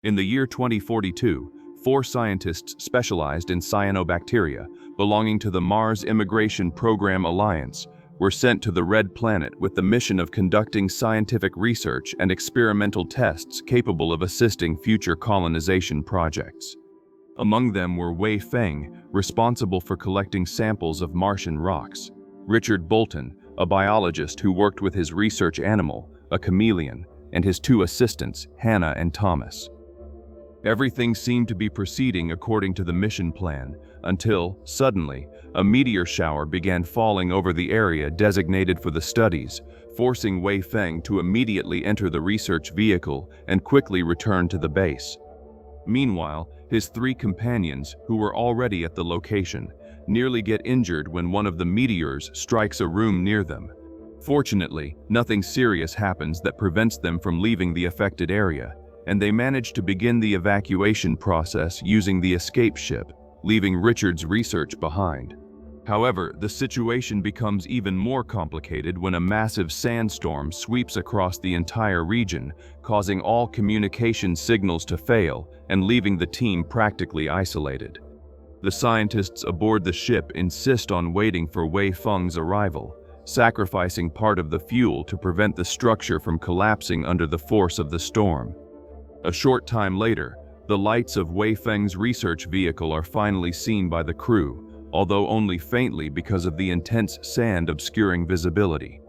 In the year 2042, 4 scientists specialized in cyanobacteria, belonging to the Mars Immigration Program Alliance, were sent to the Red Planet with the mission of conducting scientific research and experimental tests capable of assisting future colonization projects. Among them were Wei Feng, responsible for collecting samples of Martian rocks; Richard Bolton, a biologist who worked with his research animal, a chameleon, and his 2 assistants, Hannah and Thomas. Everything seemed to be proceeding according to the mission plan, until, suddenly, a meteor shower began falling over the area designated for the studies, forcing Wei Feng to immediately enter the research vehicle and quickly return to the base. Meanwhile, his 3 companions, who were already at the location, nearly get injured when one of the meteors strikes a room near them. Fortunately, nothing serious happens that prevents them from leaving the affected area, and they manage to begin the evacuation process using the escape ship, leaving Richard's research behind. However, the situation becomes even more complicated when a massive sandstorm sweeps across the entire region, causing all communication signals to fail and leaving the team practically isolated. The scientists aboard the ship insist on waiting for Wei Feng's arrival, sacrificing part of the fuel to prevent the structure from collapsing under the force of the storm. A short time later, the lights of Wei Feng's research vehicle are finally seen by the crew, although only faintly because of the intense sand obscuring visibility.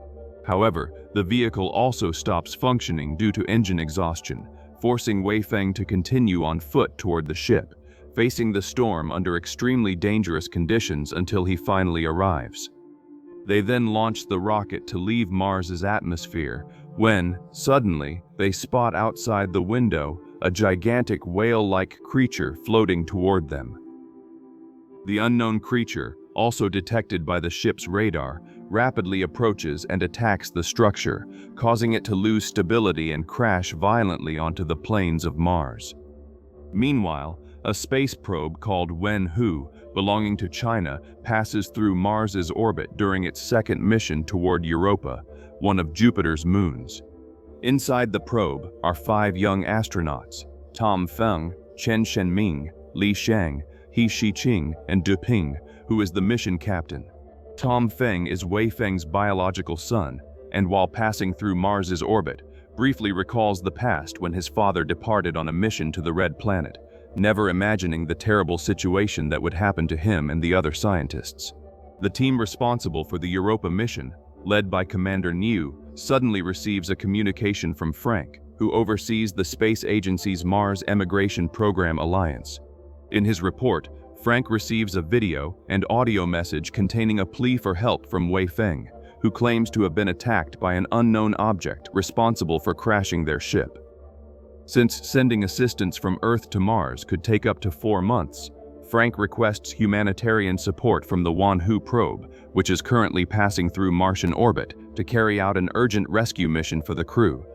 However, the vehicle also stops functioning due to engine exhaustion, forcing Wei Feng to continue on foot toward the ship, facing the storm under extremely dangerous conditions until he finally arrives. They then launch the rocket to leave Mars's atmosphere when, suddenly, they spot outside the window a gigantic whale-like creature floating toward them. The unknown creature, also detected by the ship's radar, rapidly approaches and attacks the structure, causing it to lose stability and crash violently onto the plains of Mars. Meanwhile, a space probe called Wen-Hu, belonging to China, passes through Mars's orbit during its second mission toward Europa, one of Jupiter's moons. Inside the probe are 5 young astronauts: Tom Feng, Chen Shenming, Li Shang, He Shiqing, and Du Ping, who is the mission captain. Tom Feng is Wei Feng's biological son, and while passing through Mars's orbit, briefly recalls the past when his father departed on a mission to the Red Planet, never imagining the terrible situation that would happen to him and the other scientists. The team responsible for the Europa mission, led by Commander Niu, suddenly receives a communication from Frank, who oversees the space agency's Mars Immigration Program Alliance. In his report, Frank receives a video and audio message containing a plea for help from Wei Feng, who claims to have been attacked by an unknown object responsible for crashing their ship. Since sending assistance from Earth to Mars could take up to 4 months, Frank requests humanitarian support from the Wen-Hu probe, which is currently passing through Martian orbit, to carry out an urgent rescue mission for the crew.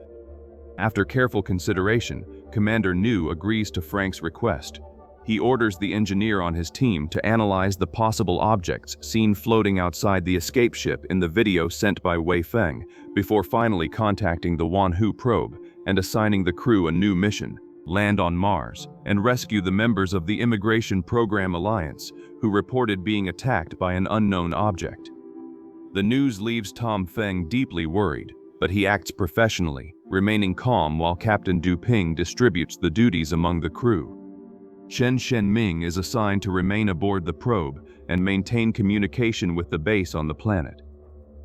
After careful consideration, Commander Niu agrees to Frank's request. He orders the engineer on his team to analyze the possible objects seen floating outside the escape ship in the video sent by Wei Feng, before finally contacting the Wen-Hu probe and assigning the crew a new mission: land on Mars and rescue the members of the Immigration Program Alliance, who reported being attacked by an unknown object. The news leaves Tom Feng deeply worried, but he acts professionally, remaining calm while Captain Du Ping distributes the duties among the crew. Chen Shenming is assigned to remain aboard the probe and maintain communication with the base on the planet.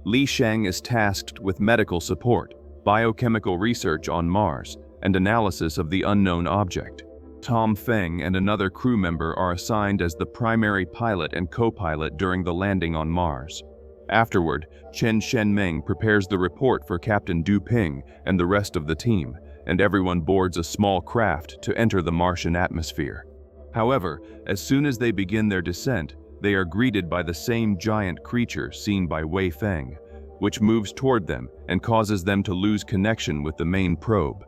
Li Shang is tasked with medical support, biochemical research on Mars, and analysis of the unknown object. Tom Feng and another crew member are assigned as the primary pilot and co-pilot during the landing on Mars. Afterward, Chen Shenming prepares the report for Captain Du Ping and the rest of the team, and everyone boards a small craft to enter the Martian atmosphere. However, as soon as they begin their descent, they are greeted by the same giant creature seen by Wei Feng, which moves toward them and causes them to lose connection with the main probe.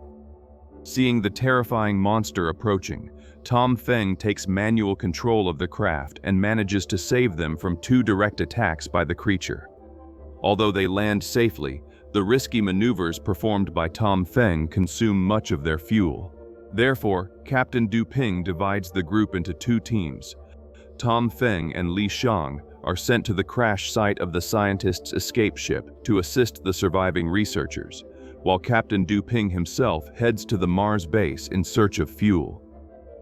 Seeing the terrifying monster approaching, Tom Feng takes manual control of the craft and manages to save them from 2 direct attacks by the creature. Although they land safely, the risky maneuvers performed by Tom Feng consume much of their fuel. Therefore, Captain Du Ping divides the group into two teams. Tom Feng and Li Xiang are sent to the crash site of the scientists' escape ship to assist the surviving researchers, while Captain Du Ping himself heads to the Mars base in search of fuel.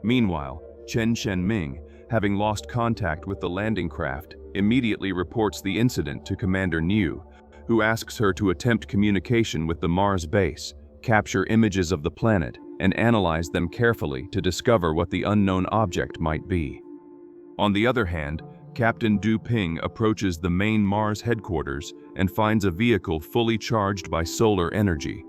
Meanwhile, Chen Shenming, having lost contact with the landing craft, immediately reports the incident to Commander Niu, who asks her to attempt communication with the Mars base, capture images of the planet, and analyze them carefully to discover what the unknown object might be. On the other hand, Captain Du Ping approaches the main Mars headquarters and finds a vehicle fully charged by solar energy.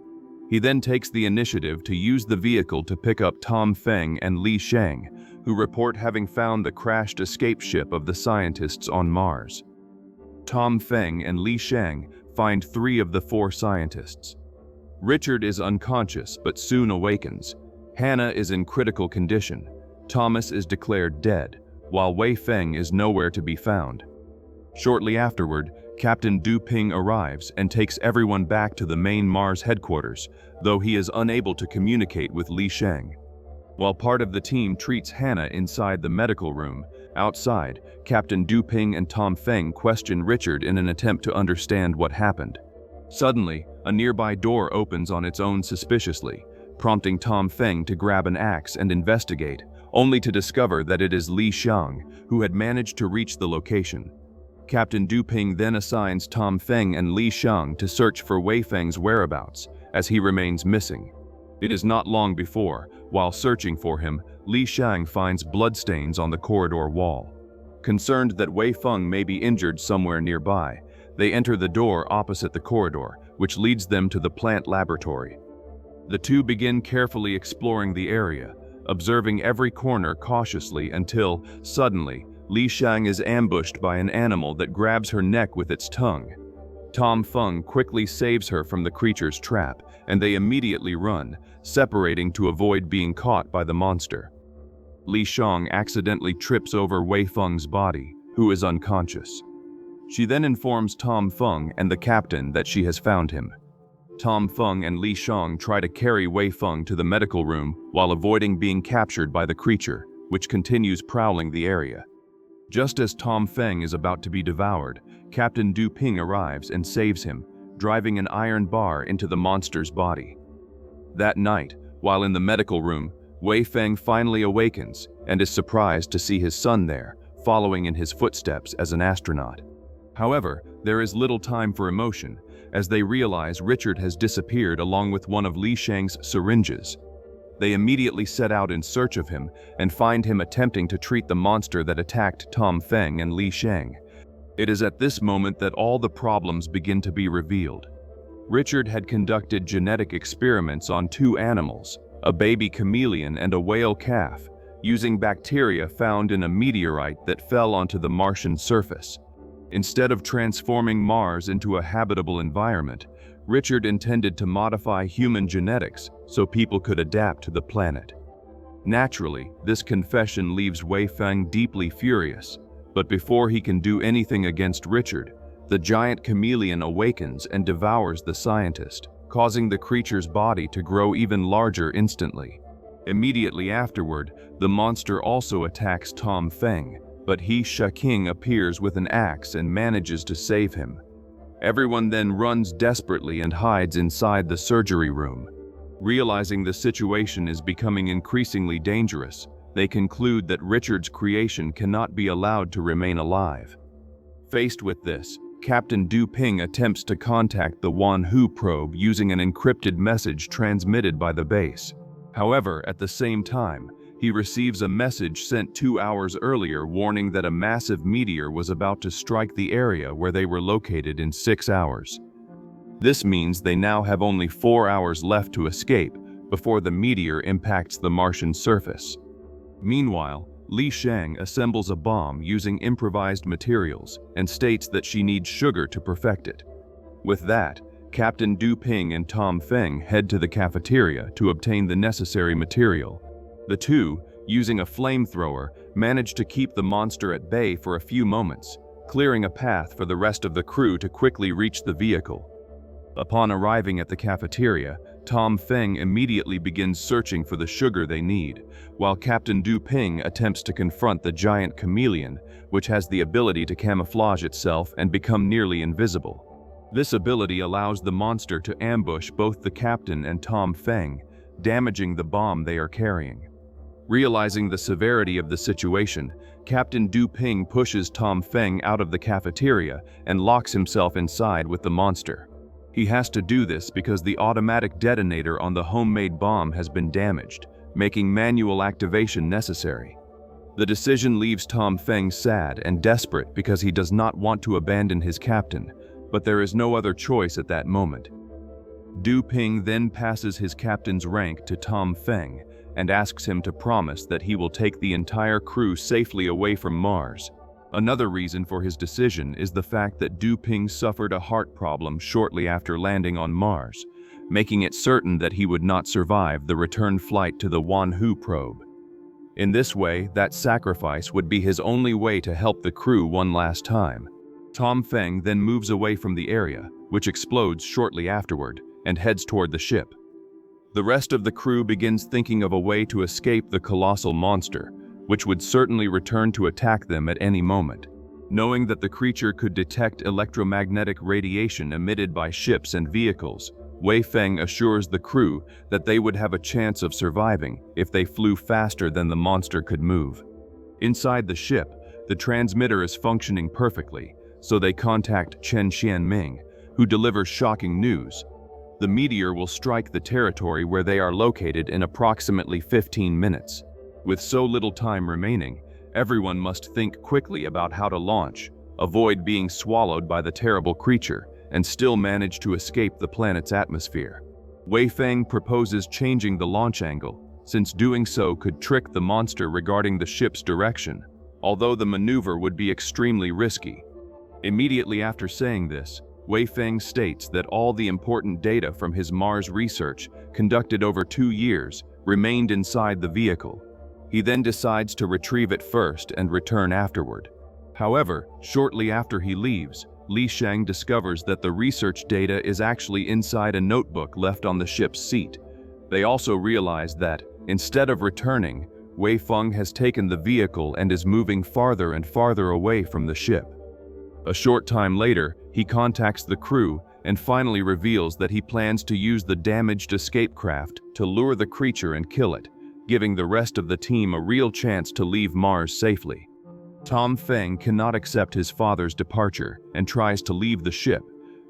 He then takes the initiative to use the vehicle to pick up Tom Feng and Li Xiang, who report having found the crashed escape ship of the scientists on Mars. Tom Feng and Li Xiang find 3 of the 4 scientists. Richard is unconscious but soon awakens. Hannah is in critical condition. Thomas is declared dead, while Wei Feng is nowhere to be found. Shortly afterward, Captain Du Ping arrives and takes everyone back to the main Mars headquarters, though he is unable to communicate with Li Xiang. While part of the team treats Hannah inside the medical room, outside, Captain Du Ping and Tom Feng question Richard in an attempt to understand what happened. Suddenly, a nearby door opens on its own suspiciously, prompting Tom Feng to grab an axe and investigate, only to discover that it is Li Xiang, who had managed to reach the location. Captain Du Ping then assigns Tom Feng and Li Xiang to search for Wei Feng's whereabouts, as he remains missing. It is not long before, while searching for him, Li Xiang finds bloodstains on the corridor wall. Concerned that Wei Feng may be injured somewhere nearby, they enter the door opposite the corridor, which leads them to the plant laboratory. The two begin carefully exploring the area, observing every corner cautiously until, suddenly, Li Xiang is ambushed by an animal that grabs her neck with its tongue. Tom Feng quickly saves her from the creature's trap, and they immediately run, separating to avoid being caught by the monster. Li Xiang accidentally trips over Wei Feng's body, who is unconscious. She then informs Tom Feng and the captain that she has found him. Tom Feng and Li Xiang try to carry Wei Feng to the medical room while avoiding being captured by the creature, which continues prowling the area. Just as Tom Feng is about to be devoured, Captain Du Ping arrives and saves him, driving an iron bar into the monster's body. That night, while in the medical room, Wei Feng finally awakens and is surprised to see his son there, following in his footsteps as an astronaut. However, there is little time for emotion, as they realize Richard has disappeared along with one of Li Xiang's syringes. They immediately set out in search of him and find him attempting to treat the monster that attacked Tom Feng and Li Xiang. It is at this moment that all the problems begin to be revealed. Richard had conducted genetic experiments on 2 animals, a baby chameleon and a whale calf, using bacteria found in a meteorite that fell onto the Martian surface. Instead of transforming Mars into a habitable environment, Richard intended to modify human genetics so people could adapt to the planet. Naturally, this confession leaves Wei Feng deeply furious, but before he can do anything against Richard, the giant chameleon awakens and devours the scientist, causing the creature's body to grow even larger instantly. Immediately afterward, the monster also attacks Tom Feng, but He Shaking appears with an axe and manages to save him. Everyone then runs desperately and hides inside the surgery room. Realizing the situation is becoming increasingly dangerous, they conclude that Richard's creation cannot be allowed to remain alive. Faced with this, Captain Du Ping attempts to contact the Wanhu probe using an encrypted message transmitted by the base. However, at the same time, he receives a message sent 2 hours earlier warning that a massive meteor was about to strike the area where they were located in 6 hours. This means they now have only 4 hours left to escape before the meteor impacts the Martian surface. Meanwhile, Li Xiang assembles a bomb using improvised materials and states that she needs sugar to perfect it. With that, Captain Du Ping and Tom Feng head to the cafeteria to obtain the necessary material. The two, using a flamethrower, manage to keep the monster at bay for a few moments, clearing a path for the rest of the crew to quickly reach the vehicle. Upon arriving at the cafeteria, Tom Feng immediately begins searching for the sugar they need, while Captain Du Ping attempts to confront the giant chameleon, which has the ability to camouflage itself and become nearly invisible. This ability allows the monster to ambush both the captain and Tom Feng, damaging the bomb they are carrying. Realizing the severity of the situation, Captain Du Ping pushes Tom Feng out of the cafeteria and locks himself inside with the monster. He has to do this because the automatic detonator on the homemade bomb has been damaged, making manual activation necessary. The decision leaves Tom Feng sad and desperate because he does not want to abandon his captain, but there is no other choice at that moment. Du Ping then passes his captain's rank to Tom Feng and asks him to promise that he will take the entire crew safely away from Mars. Another reason for his decision is the fact that Du Ping suffered a heart problem shortly after landing on Mars, making it certain that he would not survive the return flight to the Wanhu probe. In this way, that sacrifice would be his only way to help the crew one last time. Tom Feng then moves away from the area, which explodes shortly afterward, and heads toward the ship. The rest of the crew begins thinking of a way to escape the colossal monster, which would certainly return to attack them at any moment. Knowing that the creature could detect electromagnetic radiation emitted by ships and vehicles, Wei Feng assures the crew that they would have a chance of surviving if they flew faster than the monster could move. Inside the ship, the transmitter is functioning perfectly, so they contact Chen Xianming, who delivers shocking news. The meteor will strike the territory where they are located in approximately 15 minutes. With so little time remaining, everyone must think quickly about how to launch, avoid being swallowed by the terrible creature, and still manage to escape the planet's atmosphere. Wei Feng proposes changing the launch angle, since doing so could trick the monster regarding the ship's direction, although the maneuver would be extremely risky. Immediately after saying this, Wei Feng states that all the important data from his Mars research, conducted over 2 years, remained inside the vehicle. He then decides to retrieve it first and return afterward. However, shortly after he leaves, Li Shang discovers that the research data is actually inside a notebook left on the ship's seat. They also realize that, instead of returning, Wei Feng has taken the vehicle and is moving farther and farther away from the ship. A short time later, he contacts the crew and finally reveals that he plans to use the damaged escape craft to lure the creature and kill it, giving the rest of the team a real chance to leave Mars safely. Tom Feng cannot accept his father's departure and tries to leave the ship,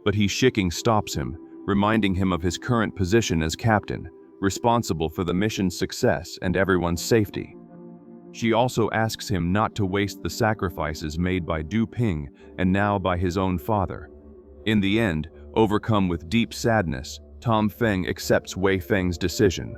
but He Shiking stops him, reminding him of his current position as captain, responsible for the mission's success and everyone's safety. She also asks him not to waste the sacrifices made by Du Ping and now by his own father. In the end, overcome with deep sadness, Tom Feng accepts Wei Feng's decision.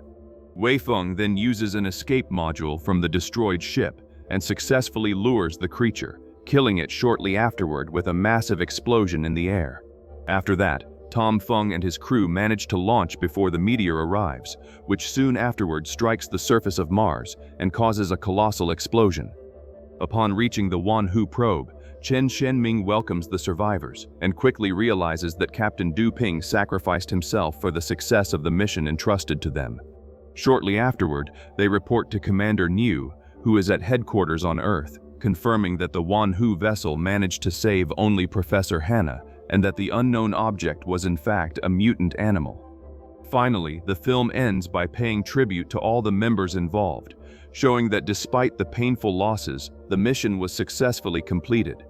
Wei Feng then uses an escape module from the destroyed ship and successfully lures the creature, killing it shortly afterward with a massive explosion in the air. After that, Tom Feng and his crew manage to launch before the meteor arrives, which soon afterward strikes the surface of Mars and causes a colossal explosion. Upon reaching the Wanhu probe, Chen Xianming welcomes the survivors and quickly realizes that Captain Du Ping sacrificed himself for the success of the mission entrusted to them. Shortly afterward, they report to Commander Niu, who is at headquarters on Earth, confirming that the Wanhu vessel managed to save only Professor Hannah and that the unknown object was in fact a mutant animal. Finally, the film ends by paying tribute to all the members involved, showing that despite the painful losses, the mission was successfully completed.